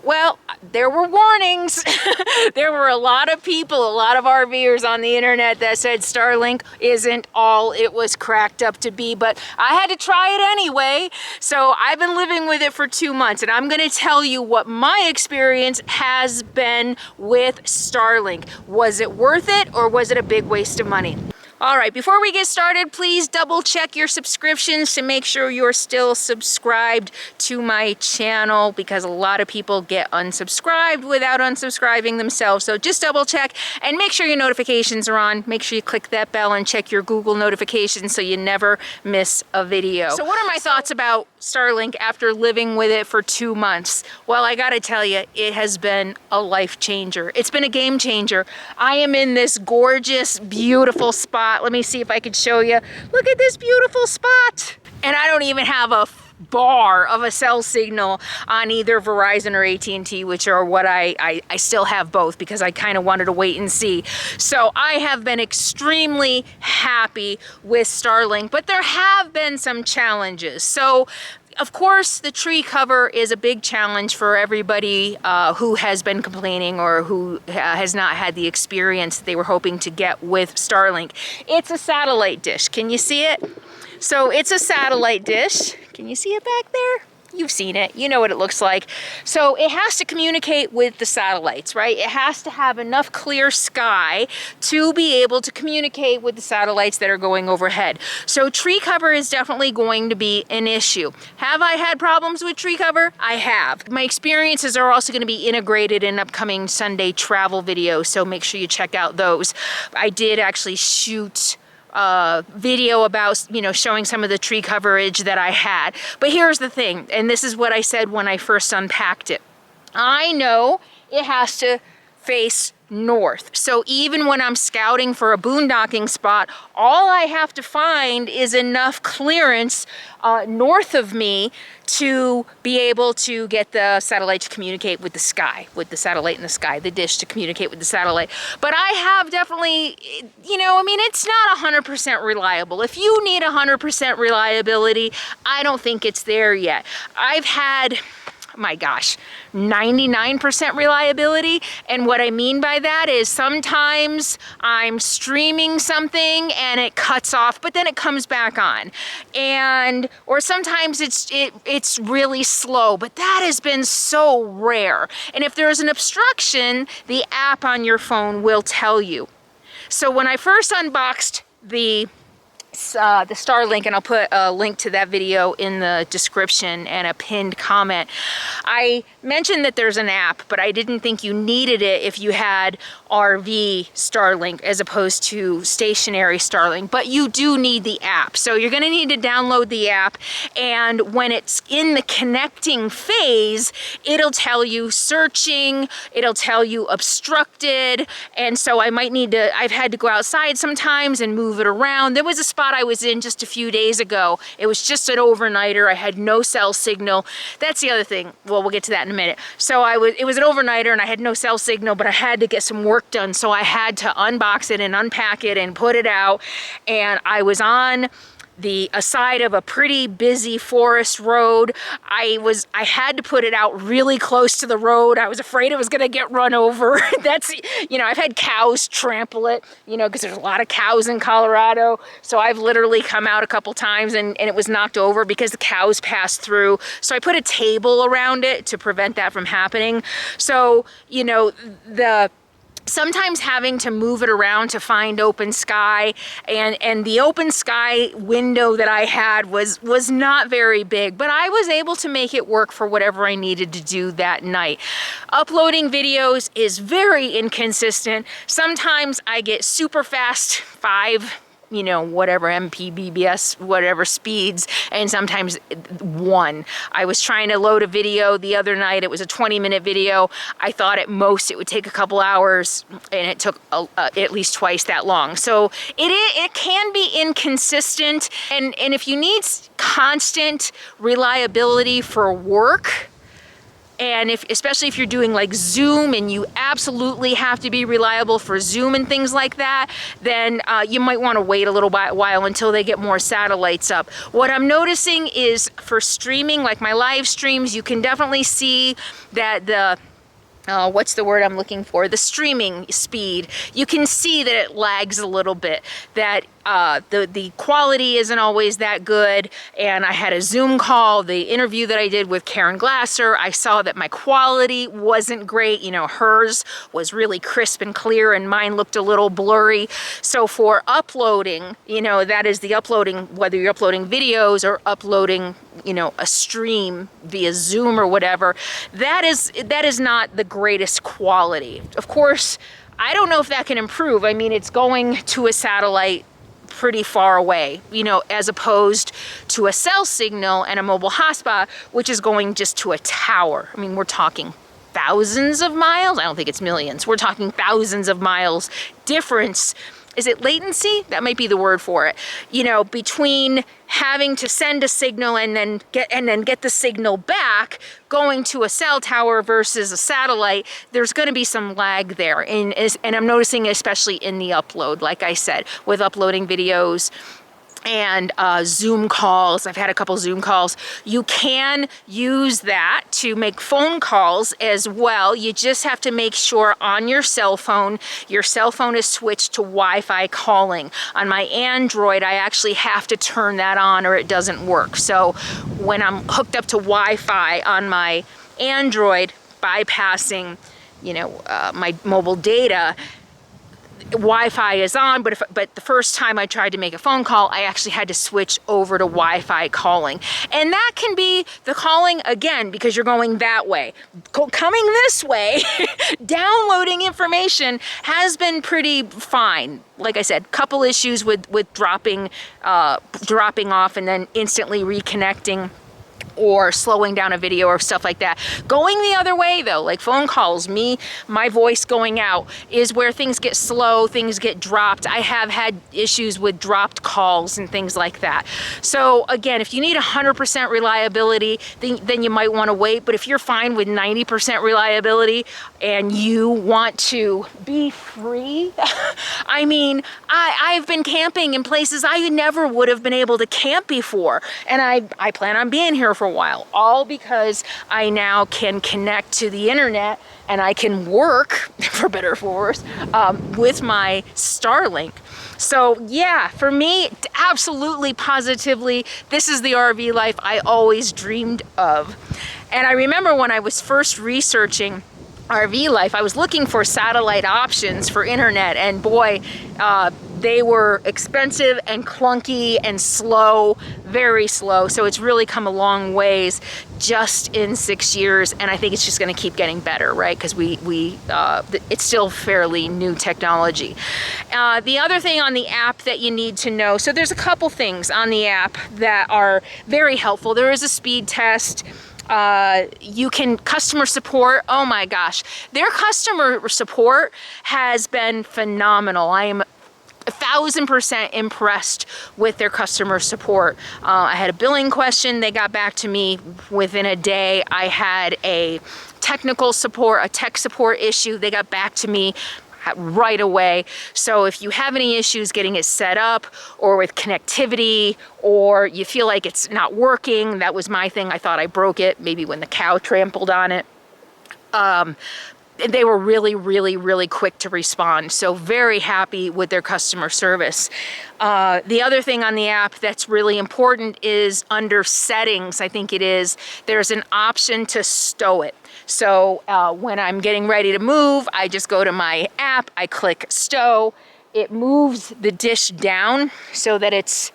Well, there were warnings. There were a lot of people, a lot of RVers on the internet that said Starlink isn't all it was cracked up to be, but I had to try it anyway. So I've been living with it for 2 months, and I'm gonna tell you what my experience has been with Starlink. Was it worth it, or was it a big waste of money? All right, before we get started, please double check your subscriptions to make sure you're still subscribed to my channel, because a lot of people get unsubscribed without unsubscribing themselves. So just double check and make sure your notifications are on. Make sure you click that bell and check your Google notifications so you never miss a video. So what are my thoughts about Starlink after living with it for 2 months? Well, I gotta tell you, it has been a life changer. It's been a game changer. I am in this gorgeous, beautiful spot. Let me see if I can show you. Look at this beautiful spot. And I don't even have a bar of a cell signal on either Verizon or AT&T, which are what I still have both because I kind of wanted to wait and see. So I have been extremely happy with Starlink, but there have been some challenges. So of course, the tree cover is a big challenge for everybody who has been complaining or who has not had the experience they were hoping to get with Starlink. It's a satellite dish. Can you see it? So it's a satellite dish. Can you see it back there? You've seen it. You know what it looks like. So it has to communicate with the satellites, right? It has to have enough clear sky to be able to communicate with the satellites that are going overhead. So tree cover is definitely going to be an issue. Have I had problems with tree cover? I have. My experiences are also going to be integrated in upcoming Sunday travel videos, so make sure you check out those. I did actually shoot video about, showing some of the tree coverage that I had. But here's the thing, and this is what I said when I first unpacked it. I know it has to face north. So even when I'm scouting for a boondocking spot, all I have to find is enough clearance north of me to be able to get the satellite to communicate with the sky, with the satellite in the sky, the dish to communicate with the satellite. But I have definitely, it's not 100% reliable. If you need 100% reliability, I don't think it's there yet. I've had, my gosh, 99% reliability. And what I mean by that is sometimes I'm streaming something and it cuts off, but then it comes back on. Or sometimes it's really slow, but that has been so rare. And if there's an obstruction, the app on your phone will tell you. So when I first unboxed the Starlink, and I'll put a link to that video in the description and a pinned comment, I mentioned that there's an app, but I didn't think you needed it if you had RV Starlink as opposed to stationary Starlink, but you do need the app. So you're gonna need to download the app, and when it's in the connecting phase, it'll tell you searching, it'll tell you obstructed, and so I've had to go outside sometimes and move it around. There was a spot I was in just a few days ago. It was just an overnighter. I had no cell signal. That's the other thing. Well, we'll get to that in a minute. So it was an overnighter and I had no cell signal, but I had to get some work done. So I had to unbox it and unpack it and put it out. And I was on the side of a pretty busy forest road. I had to put it out really close to the road. I was afraid it was gonna get run over. That's, I've had cows trample it, because there's a lot of cows in Colorado. So I've literally come out a couple times and it was knocked over because the cows passed through. So I put a table around it to prevent that from happening. So, sometimes having to move it around to find open sky, and the open sky window that I had was not very big, but I was able to make it work for whatever I needed to do that night. Uploading videos is very inconsistent. Sometimes I get super fast 5 whatever Mbps, whatever speeds, and sometimes 1. I was trying to load a video the other night. It was a 20-minute video. I thought at most it would take a couple hours, and it took at least twice that long. So it can be inconsistent, and if you need constant reliability for work, And especially if you're doing like Zoom and you absolutely have to be reliable for Zoom and things like that, then you might want to wait a little while until they get more satellites up. What I'm noticing is for streaming, like my live streams, you can definitely see that the what's the word I'm looking for? The streaming speed. You can see that it lags a little bit, that the quality isn't always that good. And I had a Zoom call, the interview that I did with Karen Glasser, I saw that my quality wasn't great. You know, hers was really crisp and clear and mine looked a little blurry. So for uploading, you know, that is the uploading, whether you're uploading videos or uploading, you know, a stream via Zoom or whatever, that is not the greatest quality. Of course, I don't know if that can improve. I mean, it's going to a satellite pretty far away, you know, as opposed to a cell signal and a mobile hotspot, which is going just to a tower. I mean, we're talking thousands of miles. I don't think it's millions. We're talking thousands of miles difference. Is it latency? That might be the word for it. You know, between having to send a signal and then get the signal back, going to a cell tower versus a satellite, there's going to be some lag there. And I'm noticing especially in the upload, like I said, with uploading videos and Zoom calls. I've had a couple Zoom calls. You can use that to make phone calls as well. You just have to make sure on your cell phone is switched to Wi-Fi calling. On my Android, I actually have to turn that on or it doesn't work. So when I'm hooked up to Wi-Fi on my Android, bypassing, you know, my mobile data, Wi-Fi is on, but the first time I tried to make a phone call, I actually had to switch over to Wi-Fi calling. And that can be the calling again, because you're going that way. Coming this way, downloading information has been pretty fine. Like I said, couple issues with dropping off and then instantly reconnecting, or slowing down a video or stuff like that. Going the other way though, like phone calls, my voice going out is where things get slow, things get dropped. I have had issues with dropped calls and things like that. So again, if you need 100% reliability, then you might want to wait. But if you're fine with 90% reliability and you want to be free, I mean, I've been camping in places I never would have been able to camp before. And I plan on being here for a while, all because I now can connect to the internet and I can work, for better or for worse, with my Starlink. So yeah, for me, absolutely, positively, this is the RV life I always dreamed of. And I remember when I was first researching RV life, I was looking for satellite options for internet, and boy, they were expensive and clunky and slow, very slow. So it's really come a long ways just in 6 years, and I think it's just going to keep getting better, right? Because it's still fairly new technology. The other thing on the app that you need to know, so there's a couple things on the app that are very helpful. There is a speed test. You can customer support. Oh my gosh, their customer support has been phenomenal. I am 1,000% impressed with their customer support. I had a billing question, they got back to me within a day. I had a technical support, a tech support issue, they got back to me right away. So if you have any issues getting it set up, or with connectivity, or you feel like it's not working, that was my thing. I thought I broke it, maybe when the cow trampled on it. They were really, really, really quick to respond. So very happy with their customer service. The other thing on the app that's really important is under settings, I think it is, there's an option to stow it. So when I'm getting ready to move, I just go to my app, I click stow. It moves the dish down so that it's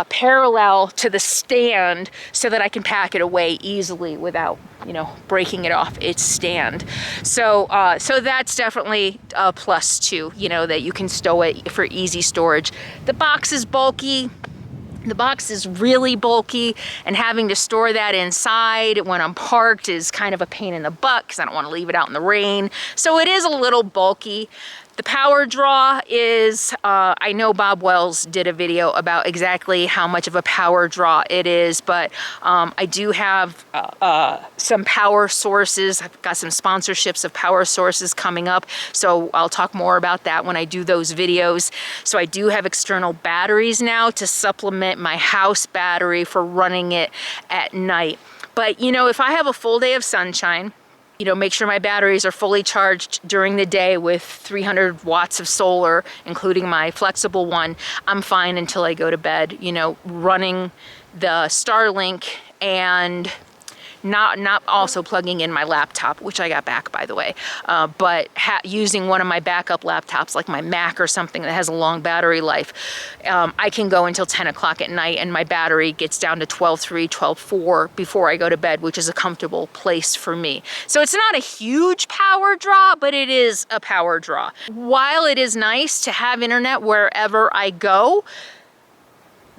parallel to the stand, so that I can pack it away easily without, you know, breaking it off its stand. So that's definitely a plus too, you know, that you can stow it for easy storage. The box is bulky. The box is really bulky, and having to store that inside when I'm parked is kind of a pain in the butt because I don't want to leave it out in the rain. So it is a little bulky. The power draw is, I know Bob Wells did a video about exactly how much of a power draw it is, but I do have some power sources. I've got some sponsorships of power sources coming up, so I'll talk more about that when I do those videos. So I do have external batteries now to supplement my house battery for running it at night. But you know, if I have a full day of sunshine, you know, make sure my batteries are fully charged during the day with 300 watts of solar, including my flexible one, I'm fine until I go to bed. You know, running the Starlink and not also plugging in my laptop, which I got back, by the way, but using one of my backup laptops, like my Mac or something that has a long battery life, I can go until 10 o'clock at night and my battery gets down to 12.3, 12.4 before I go to bed, which is a comfortable place for me. So it's not a huge power draw, but it is a power draw. While it is nice to have internet wherever I go,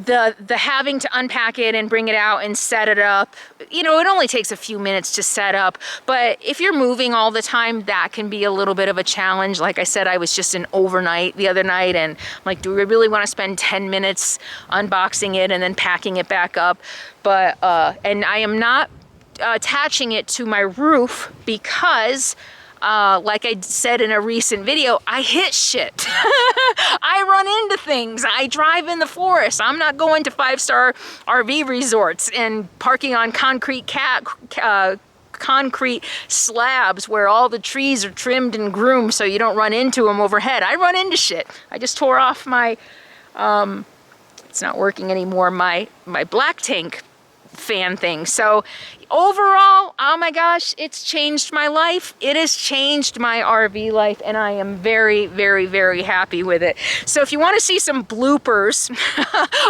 the having to unpack it and bring it out and set it up, you know, it only takes a few minutes to set up, but if you're moving all the time, that can be a little bit of a challenge. Like I said, I was just an overnight the other night, and I'm like, do we really want to spend 10 minutes unboxing it and then packing it back up? But and I am not attaching it to my roof because like I said in a recent video, I hit shit. I run into things. I drive in the forest. I'm not going to 5-star RV resorts and parking on concrete slabs where all the trees are trimmed and groomed so you don't run into them overhead. I run into shit. I just tore off my, it's not working anymore, my black tank fan thing. So overall, oh my gosh, it's changed my life. It has changed my RV life, and I am very, very, very happy with it. So if you want to see some bloopers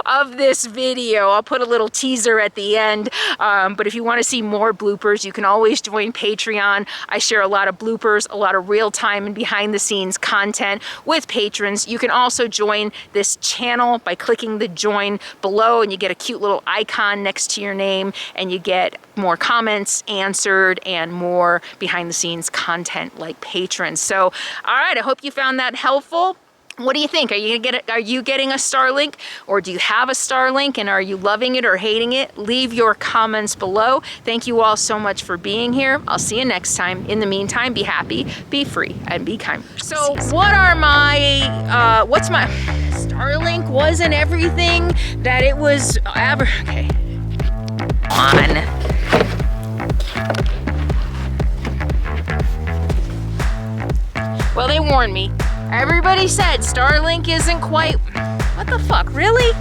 of this video, I'll put a little teaser at the end. But if you want to see more bloopers, you can always join Patreon. I share a lot of bloopers, a lot of real-time and behind-the-scenes content with patrons. You can also join this channel by clicking the join below, and you get a cute little icon next to your name, and you get more comments answered and more behind the scenes content like patrons. So, all right, I hope you found that helpful. What do you think? Are you getting a Starlink, or do you have a Starlink, and are you loving it or hating it? Leave your comments below. Thank you all so much for being here. I'll see you next time. In the meantime, be happy, be free, and be kind. So what are my, what's my, Starlink wasn't everything that it was ever, okay. On. Well, they warned me. Everybody said Starlink isn't quite... What the fuck, really?